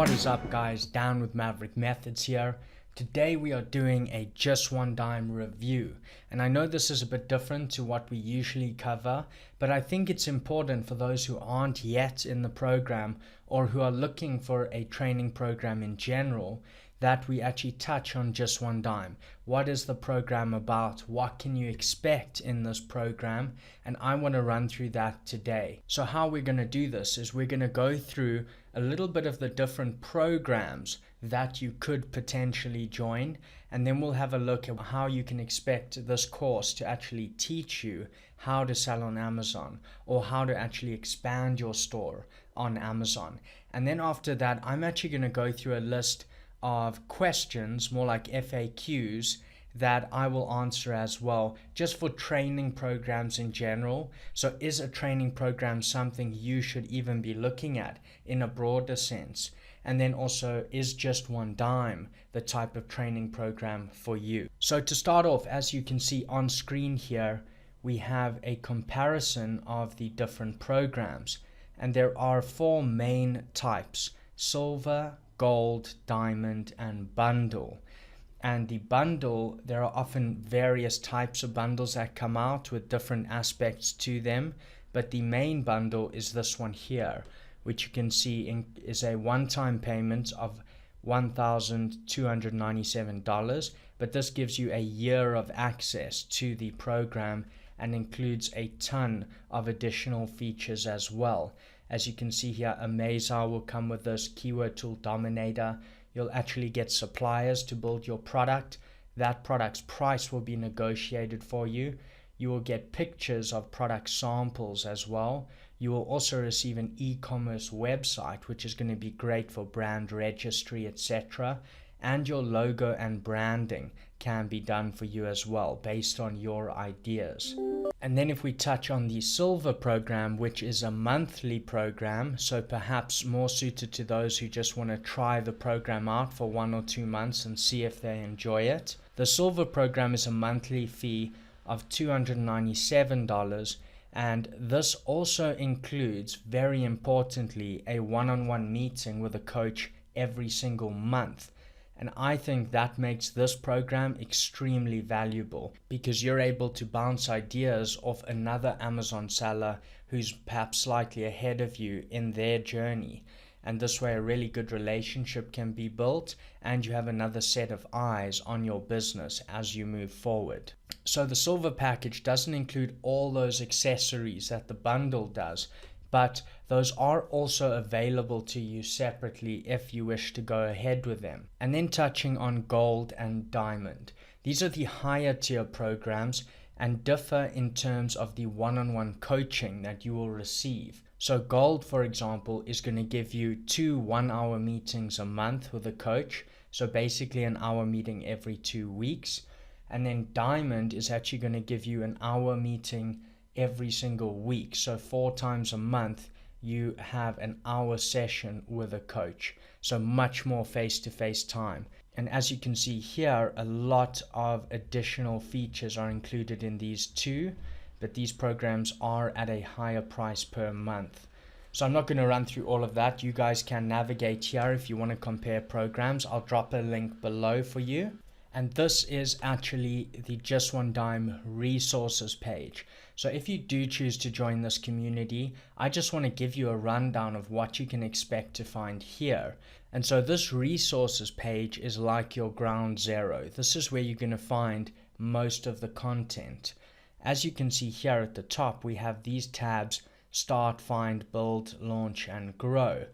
What is up, guys? Down with Maverick Methods here. Today we are doing a Just One Dime review, and I know this is a bit different to what we usually cover, but I think it's important for those who aren't yet in the program or who are looking for a training program in general that we actually touch on Just One Dime. What is the program about? What can you expect in this program? And I want to run through that today. So how we're going to do this is we're going to go through a little bit of the different programs that you could potentially join, and then we'll have a look at how you can expect this course to actually teach you how to sell on Amazon or how to actually expand your store on Amazon. And then after that, I'm actually going to go through a list of questions, more like FAQs, that I will answer as well, just for training programs in general. So is a training program something you should even be looking at in a broader sense? And then also, is Just One Dime the type of training program for you? So to start off, as you can see on screen here, we have a comparison of the different programs, and there are four main types: silver, gold, diamond, and bundle. And the bundle, there are often various types of bundles that come out with different aspects to them, but the main bundle is this one here, which you can see is a one-time payment of $1,297, but this gives you a year of access to the program and includes a ton of additional features as well. As you can see here, Amazon will come with this keyword tool dominator. You'll actually get suppliers to build your product. That product's price will be negotiated for you. You will get pictures of product samples as well. You will also receive an e-commerce website, which is going to be great for brand registry, etc. And your logo and branding can be done for you as well, based on your ideas. And then if we touch on the silver program, which is a monthly program, so perhaps more suited to those who just want to try the program out for 1 or 2 months and see if they enjoy it. The silver program is a monthly fee of $297, and this also includes, very importantly, a one-on-one meeting with a coach every single month. And I think that makes this program extremely valuable, because you're able to bounce ideas off another Amazon seller who's perhaps slightly ahead of you in their journey. And this way a really good relationship can be built, and you have another set of eyes on your business as you move forward. So the silver package doesn't include all those accessories that the bundle does, but those are also available to you separately if you wish to go ahead with them. And then touching on gold and diamond. These are the higher tier programs and differ in terms of the one-on-one coaching that you will receive. So gold, for example, is going to give you 2 one-hour meetings a month with a coach. So basically an hour meeting every 2 weeks. And then diamond is actually going to give you an hour meeting every single week. So 4 times a month you have an hour session with a coach, so much more face-to-face time. And as you can see here, a lot of additional features are included in these too, but these programs are at a higher price per month. So I'm not going to run through all of that. You guys can navigate here if you want to compare programs. I'll drop a link below for you. And this is actually the Just One Dime resources page. So if you do choose to join this community, I just want to give you a rundown of what you can expect to find here. And so this resources page is like your ground zero. This is where you're going to find most of the content. As you can see here at the top, we have these tabs: Start, Find, Build, Launch, and Grow.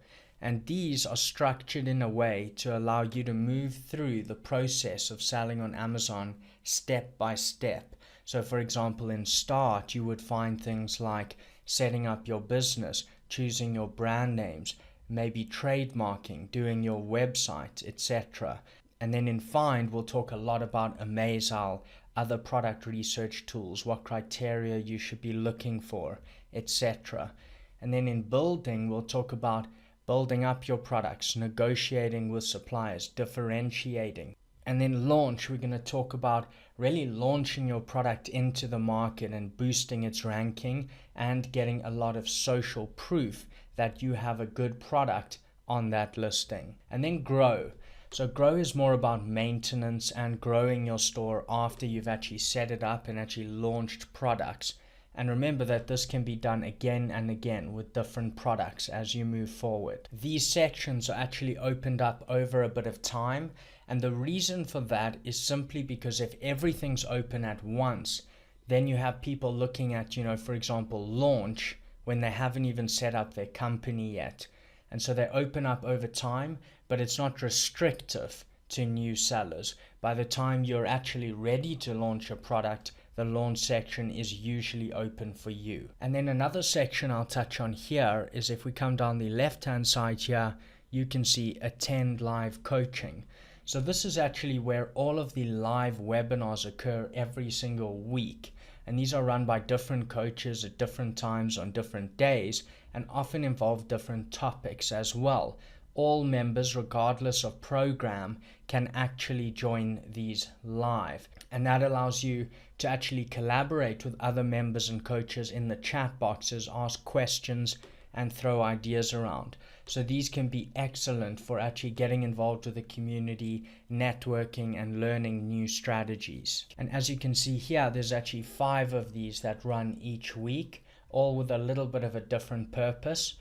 And these are structured in a way to allow you to move through the process of selling on Amazon step by step. So for example, in Start, you would find things like setting up your business, choosing your brand names, maybe trademarking, doing your website, etc. And then in Find, we'll talk a lot about Amazon, other product research tools, what criteria you should be looking for, etc. And then in Building, we'll talk about building up your products, negotiating with suppliers, differentiating. And then Launch, we're going to talk about really launching your product into the market and boosting its ranking and getting a lot of social proof that you have a good product on that listing. And then grow. So grow is more about maintenance and growing your store after you've actually set it up and actually launched products. And remember that this can be done again and again with different products as you move forward. These sections are actually opened up over a bit of time. And the reason for that is simply because if everything's open at once, then you have people looking at, for example, launch when they haven't even set up their company yet. And so they open up over time, but it's not restrictive to new sellers. By the time you're actually ready to launch a product, the launch section is usually open for you. And then another section I'll touch on here is if we come down the left-hand side here, you can see attend live coaching. So this is actually where all of the live webinars occur every single week. And these are run by different coaches at different times on different days and often involve different topics as well. All members, regardless of program, can actually join these live. And that allows you to actually collaborate with other members and coaches in the chat boxes, ask questions, and throw ideas around. So these can be excellent for actually getting involved with the community, networking, and learning new strategies. And as you can see here, there's actually 5 of these that run each week, all with a little bit of a different purpose.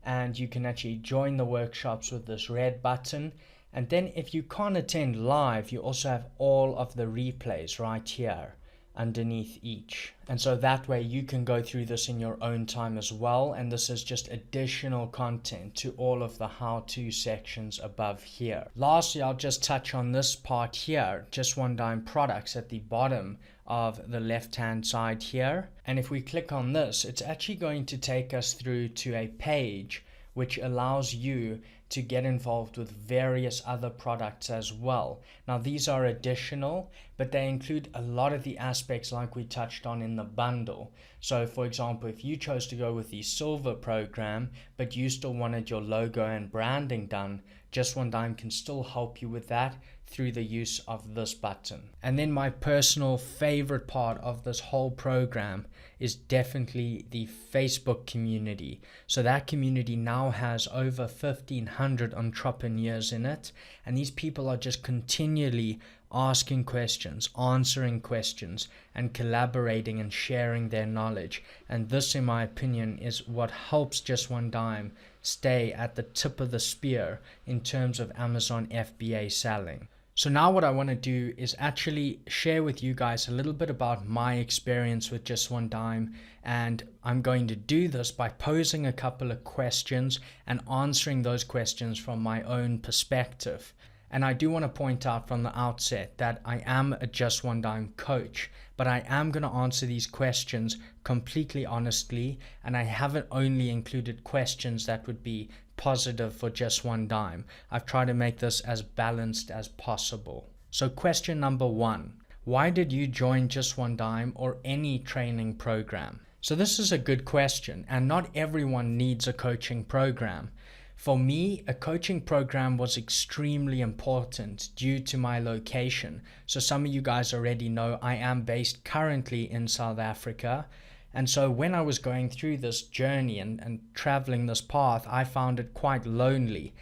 And you can actually join the workshops with this red button. And then if you can't attend live, you also have all of the replays right here underneath each. And so that way you can go through this in your own time as well. And this is just additional content to all of the how-to sections above here. Lastly, I'll just touch on this part here, Just One Dime products at the bottom of the left-hand side here. And if we click on this, it's actually going to take us through to a page which allows you to get involved with various other products as well. Now these are additional, but they include a lot of the aspects like we touched on in the bundle. So for example, if you chose to go with the silver program, but you still wanted your logo and branding done, Just One Dime can still help you with that through the use of this button. And then my personal favorite part of this whole program is definitely the Facebook community. So that community now has over 1,500 entrepreneurs in it, and these people are just continually asking questions, answering questions, and collaborating and sharing their knowledge. And this, in my opinion, is what helps Just One Dime stay at the tip of the spear in terms of Amazon FBA selling. So now what I want to do is actually share with you guys a little bit about my experience with Just One Dime, and I'm going to do this by posing a couple of questions and answering those questions from my own perspective. And I do want to point out from the outset that I am a Just One Dime coach, but I am going to answer these questions completely honestly, and I haven't only included questions that would be positive for Just One Dime. I've tried to make this as balanced as possible. So question number 1, why did you join Just One Dime or any training program? So this is a good question, and not everyone needs a coaching program. For me, a coaching program was extremely important due to my location. So some of you guys already know I am based currently in South Africa. And so when I was going through this journey and traveling this path, I found it quite lonely.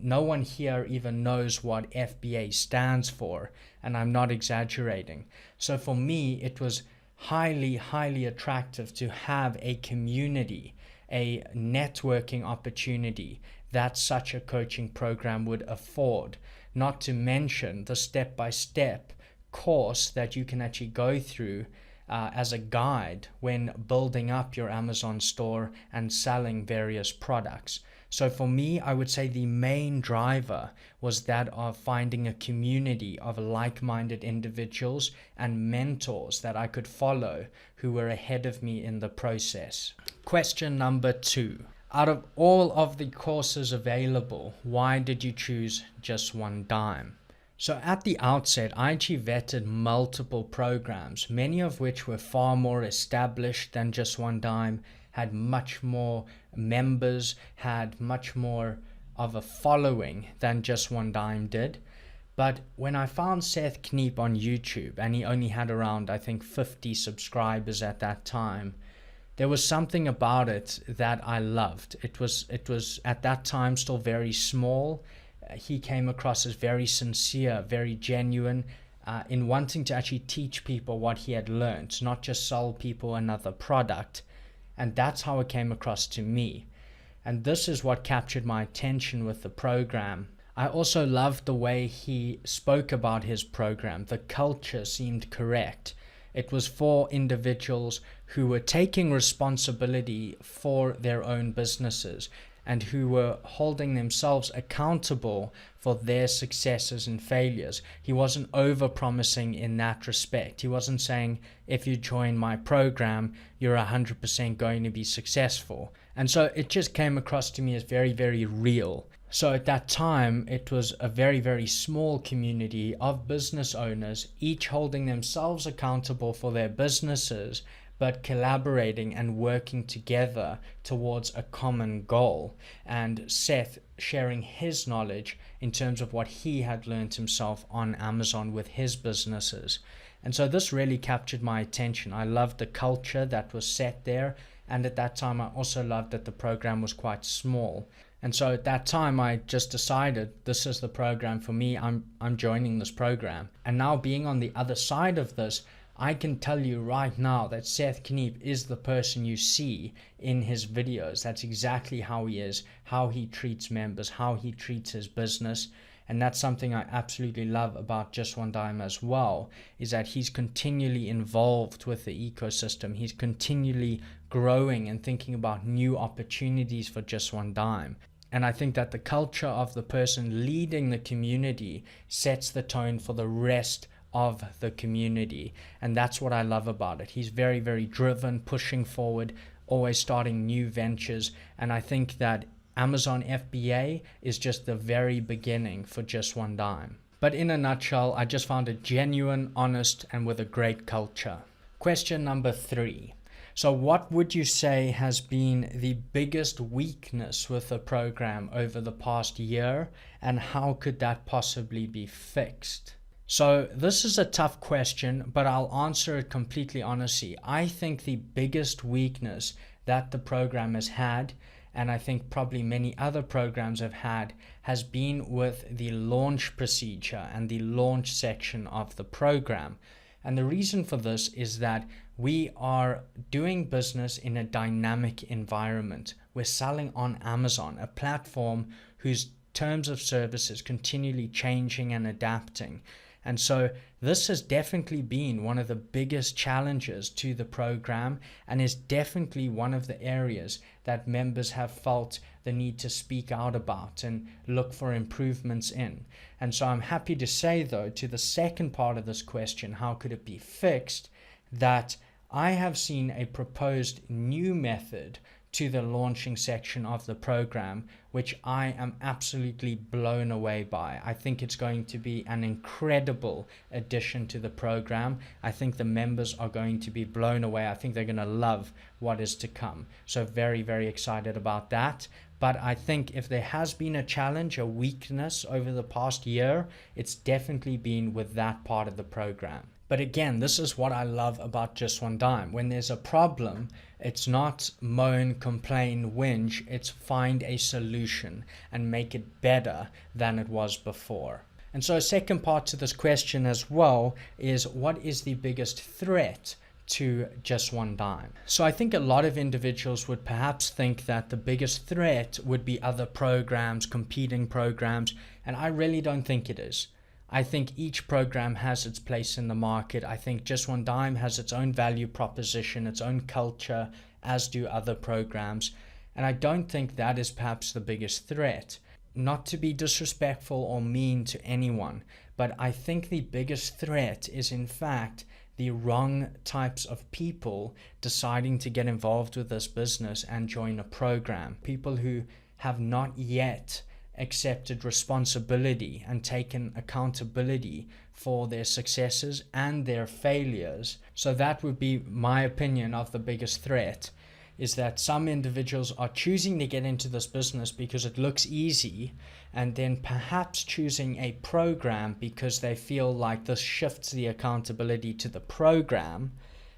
No one here even knows what FBA stands for, and I'm not exaggerating. So for me, it was highly, highly attractive to have a community, a networking opportunity that such a coaching program would afford, not to mention the step-by-step course that you can actually go through as a guide when building up your Amazon store and selling various products. So for me, I would say the main driver was that of finding a community of like-minded individuals and mentors that I could follow who were ahead of me in the process. Question number 2. Out of all of the courses available, why did you choose Just One Dime? So at the outset, I actually vetted multiple programs, many of which were far more established than Just One Dime, had much more members, had much more of a following than Just One Dime did. But when I found Seth Kniep on YouTube, and he only had around, I think, 50 subscribers at that time, There was something about it that I loved. It was at that time still very small. He came across as very sincere, very genuine, in wanting to actually teach people what he had learned, not just sell people another product. And that's how it came across to me. And this is what captured my attention with the program. I also loved the way he spoke about his program. The culture seemed correct. It was for individuals who were taking responsibility for their own businesses and who were holding themselves accountable for their successes and failures. He wasn't over-promising in that respect. He wasn't saying, if you join my program, you're 100% going to be successful. And so it just came across to me as very, very real. So at that time, it was a very, very small community of business owners, each holding themselves accountable for their businesses, but collaborating and working together towards a common goal. And Seth sharing his knowledge in terms of what he had learned himself on Amazon with his businesses. And so this really captured my attention. I loved the culture that was set there. And at that time, I also loved that the program was quite small. And so at that time, I just decided this is the program for me. I'm joining this program. And now being on the other side of this, I can tell you right now that Seth Kniep is the person you see in his videos. That's exactly how he is, how he treats members, how he treats his business. And that's something I absolutely love about Just One Dime as well, is that he's continually involved with the ecosystem. He's continually growing and thinking about new opportunities for Just One Dime. And I think that the culture of the person leading the community sets the tone for the rest of the community. And that's what I love about it. He's very, very driven, pushing forward, always starting new ventures. And I think that Amazon FBA is just the very beginning for Just One Dime. But in a nutshell, I just found it genuine, honest, and with a great culture. Question number 3. So what would you say has been the biggest weakness with the program over the past year, and how could that possibly be fixed? So this is a tough question, but I'll answer it completely honestly. I think the biggest weakness that the program has had, and I think probably many other programs have had, has been with the launch procedure and the launch section of the program. And the reason for this is that we are doing business in a dynamic environment. We're selling on Amazon, a platform whose terms of service is continually changing and adapting. And so this has definitely been one of the biggest challenges to the program, and is definitely one of the areas that members have felt the need to speak out about and look for improvements in. And so I'm happy to say, though, to the second part of this question, how could it be fixed, that I have seen a proposed new method to the launching section of the program, which I am absolutely blown away by. I think it's going to be an incredible addition to the program. I think the members are going to be blown away. I think they're going to love what is to come. So very, very excited about that. But I think if there has been a challenge, a weakness over the past year, it's definitely been with that part of the program. But again, this is what I love about Just One Dime. When there's a problem, it's not moan, complain, whinge. It's find a solution and make it better than it was before. And so a second part to this question as well is, what is the biggest threat to Just One Dime? So I think a lot of individuals would perhaps think that the biggest threat would be other programs, competing programs, and I really don't think it is. I think each program has its place in the market. I think Just One Dime has its own value proposition, its own culture, as do other programs. And I don't think that is perhaps the biggest threat. Not to be disrespectful or mean to anyone, but I think the biggest threat is in fact the wrong types of people deciding to get involved with this business and join a program. People who have not yet accepted responsibility and taken accountability for their successes and their failures. So that would be my opinion of the biggest threat, is that some individuals are choosing to get into this business because it looks easy, and then perhaps choosing a program because they feel like this shifts the accountability to the program,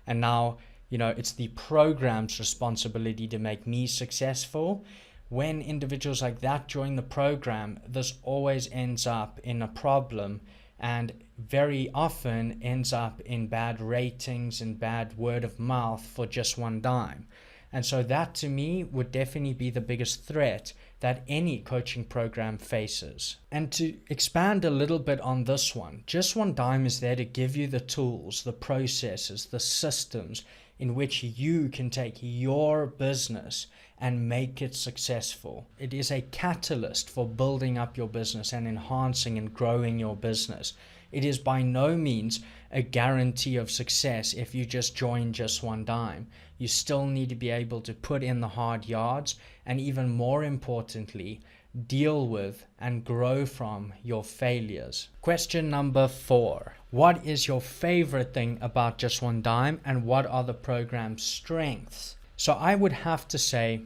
and now it's the program's responsibility to make me successful. When individuals like that join the program, this always ends up in a problem, and very often ends up in bad ratings and bad word of mouth for Just One Dime. And so that to me would definitely be the biggest threat that any coaching program faces. And to expand a little bit on this one, Just One Dime is there to give you the tools, the processes, the systems in which you can take your business and make it successful. It is a catalyst for building up your business and enhancing and growing your business. It is by no means a guarantee of success if you just join Just One Dime. You still need to be able to put in the hard yards, and even more importantly, deal with and grow from your failures. Question number 4. What is your favorite thing about Just One Dime, and what are the program's strengths? So I would have to say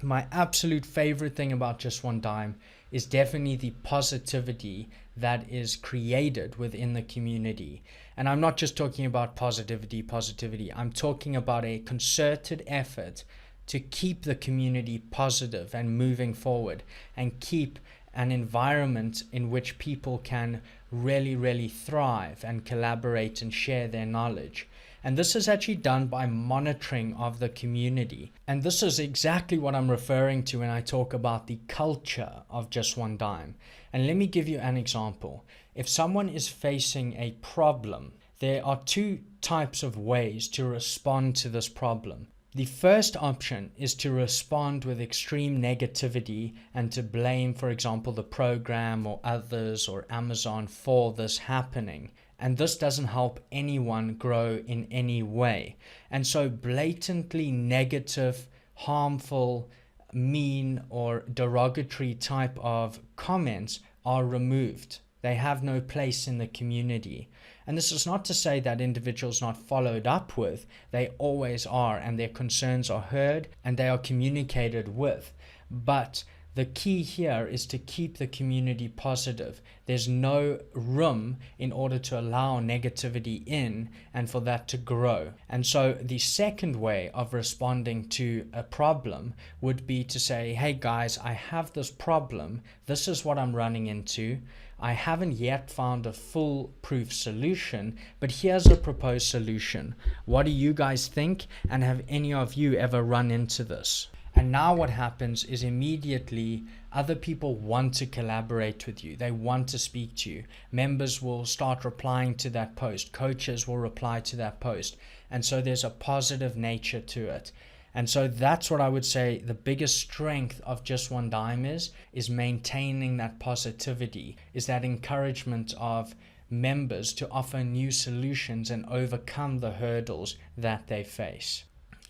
my absolute favorite thing about Just One Dime is definitely the positivity that is created within the community. And I'm not just talking about positivity. I'm talking about a concerted effort to keep the community positive and moving forward, and keep an environment in which people can really thrive and collaborate and share their knowledge. And this is actually done by monitoring of the community. And this is exactly what I'm referring to when I talk about the culture of Just One Dime. And let me give you an example. If someone is facing a problem, there are 2 types of ways to respond to this problem. The first option is to respond with extreme negativity and to blame, for example, the program or others or Amazon for this happening. And this doesn't help anyone grow in any way. And so blatantly negative, harmful, mean, or derogatory type of comments are removed. They have no place in the community. And this is not to say that individuals not followed up with. They always are, and their concerns are heard and they are communicated with. But the key here is to keep the community positive. There's no room in order to allow negativity in and for that to grow. And so the second way of responding to a problem would be to say, hey guys, I have this problem. This is what I'm running into. I haven't yet found a foolproof solution, but here's a proposed solution. What do you guys think? And have any of you ever run into this? And now what happens is immediately other people want to collaborate with you. They want to speak to you. Members will start replying to that post. Coaches will reply to that post. And so there's a positive nature to it. And so that's what I would say the biggest strength of Just One Dime is maintaining that positivity, is that encouragement of members to offer new solutions and overcome the hurdles that they face.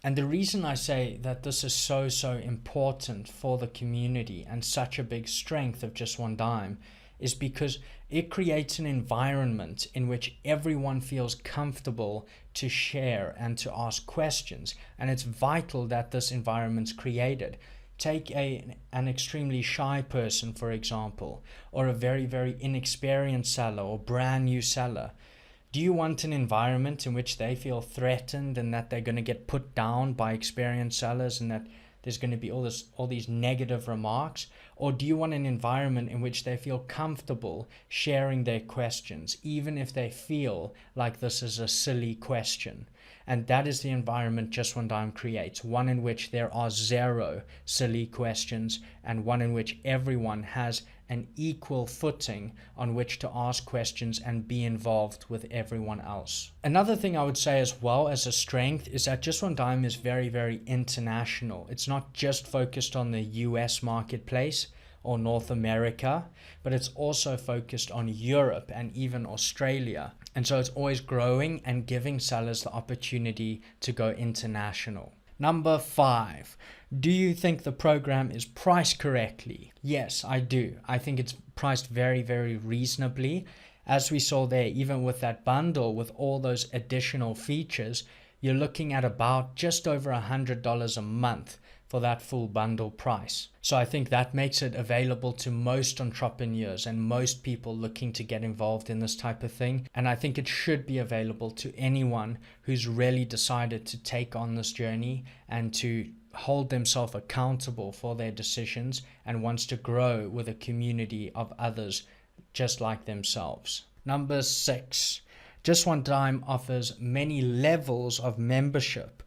And the reason I say that this is so important for the community and such a big strength of Just One Dime is because it creates an environment in which everyone feels comfortable to share and to ask questions. And it's vital that this environment's created. Take an extremely shy person, for example, or a very inexperienced seller or brand new seller. Do you want an environment in which they feel threatened and that they're going to get put down by experienced sellers and that there's going to be all these negative remarks? Or do you want an environment in which they feel comfortable sharing their questions, even if they feel like this is a silly question? And that is the environment Just One Dime creates, one in which there are 0 silly questions and one in which everyone has an equal footing on which to ask questions and be involved with everyone else. Another thing I would say as well as a strength is that Just One Dime is very international. It's not just focused on the US marketplace or North America, but it's also focused on Europe and even Australia. And so it's always growing and giving sellers the opportunity to go international. Number 5, do you think the program is priced correctly? Yes, I do. I think it's priced very reasonably. As we saw there, even with that bundle with all those additional features, you're looking at about just over $100 a month for that full bundle price. So I think that makes it available to most entrepreneurs and most people looking to get involved in this type of thing. And I think it should be available to anyone who's really decided to take on this journey and to hold themselves accountable for their decisions and wants to grow with a community of others just like themselves. Number 6, Just One Dime offers many levels of membership,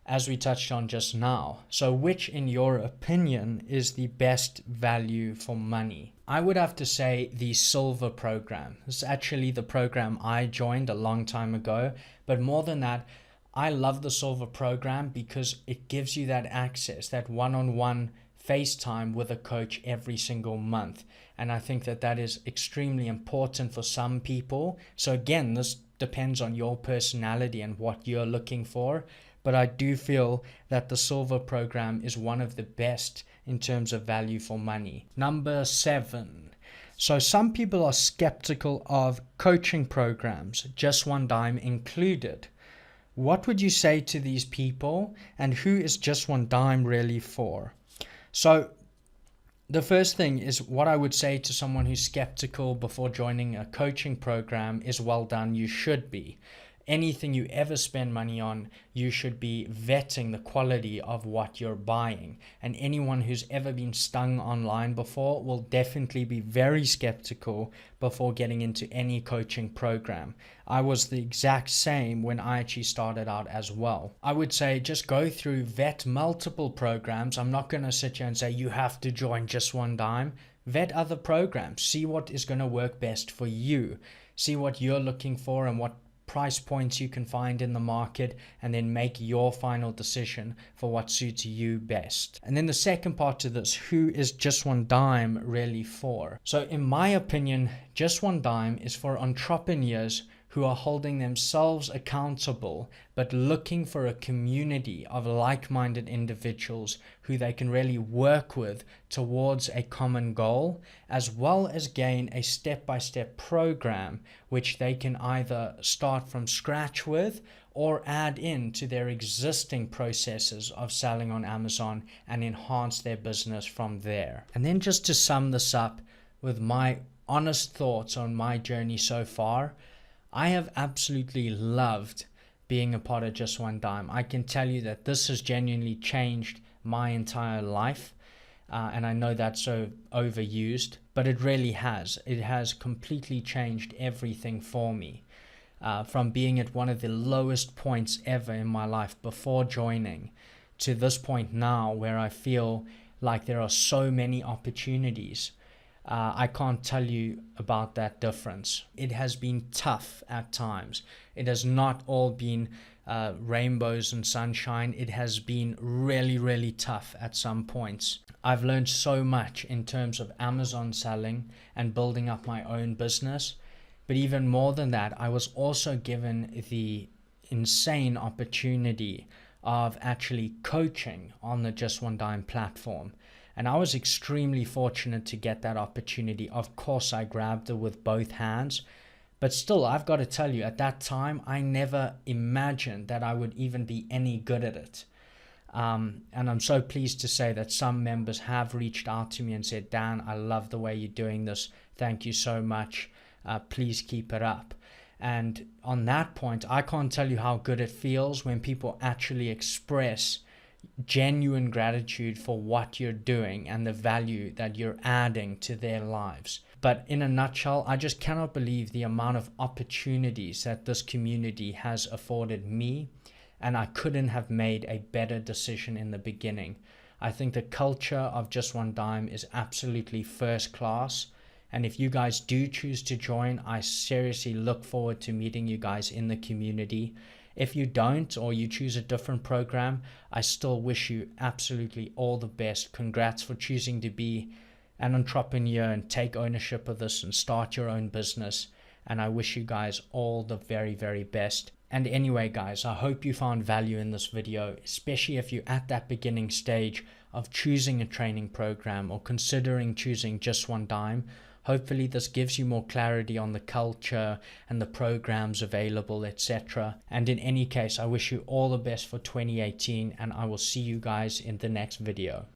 as we touched on just now. So which, in your opinion, is the best value for money? I would have to say the Silver program. This is actually the program I joined a long time ago. But more than that, I love the Silver program because it gives you that access, that one-on-one FaceTime with a coach every single month. And I think that that is extremely important for some people. So again, this depends on your personality and what you're looking for. But I do feel that the Silver program is one of the best in terms of value for money. Number 7. So some people are skeptical of coaching programs, Just One Dime included. What would you say to these people, and who is Just One Dime really for? So the first thing is what I would say to someone who's skeptical before joining a coaching program is, well done, you should be. Anything you ever spend money on, you should be vetting the quality of what you're buying. And anyone who's ever been stung online before will definitely be very skeptical before getting into any coaching program. I was the exact same when I actually started out as well. I would say just go through, vet multiple programs. I'm not going to sit here and say you have to join Just One Dime. Vet other programs. See what is going to work best for you. See what you're looking for and what price points you can find in the market, and then make your final decision for what suits you best. And then the second part to this, who is Just One Dime really for? So in my opinion, Just One Dime is for entrepreneurs who are holding themselves accountable, but looking for a community of like-minded individuals who they can really work with towards a common goal, as well as gain a step-by-step program which they can either start from scratch with or add in to their existing processes of selling on Amazon and enhance their business from there. And then just to sum this up with my honest thoughts on my journey so far, I have absolutely loved being a part of Just One Dime. I can tell you that this has genuinely changed my entire life. And I know that's so overused, but it really has. It has completely changed everything for me. From being at one of the lowest points ever in my life before joining to this point now where I feel like there are so many opportunities. I can't tell you about that difference. It has been tough at times. It has not all been rainbows and sunshine. It has been really, really tough at some points. I've learned so much in terms of Amazon selling and building up my own business. But even more than that, I was also given the insane opportunity of actually coaching on the Just One Dime platform. And I was extremely fortunate to get that opportunity. Of course, I grabbed it with both hands. But still, I've got to tell you, at that time, I never imagined that I would even be any good at it. And I'm so pleased to say that some members have reached out to me and said, Dan, I love the way you're doing this. Thank you so much. Please keep it up. And on that point, I can't tell you how good it feels when people actually express genuine gratitude for what you're doing and the value that you're adding to their lives. But in a nutshell, I just cannot believe the amount of opportunities that this community has afforded me, and I couldn't have made a better decision in the beginning. I think the culture of Just One Dime is absolutely first class, and if you guys do choose to join, I seriously look forward to meeting you guys in the community. If you don't, or you choose a different program, I still wish you absolutely all the best. Congrats for choosing to be an entrepreneur and take ownership of this and start your own business. And I wish you guys all the very, very best. And anyway, guys, I hope you found value in this video, especially if you're at that beginning stage of choosing a training program or considering choosing Just One Dime. Hopefully this gives you more clarity on the culture and the programs available, etc. And in any case, I wish you all the best for 2018, and I will see you guys in the next video.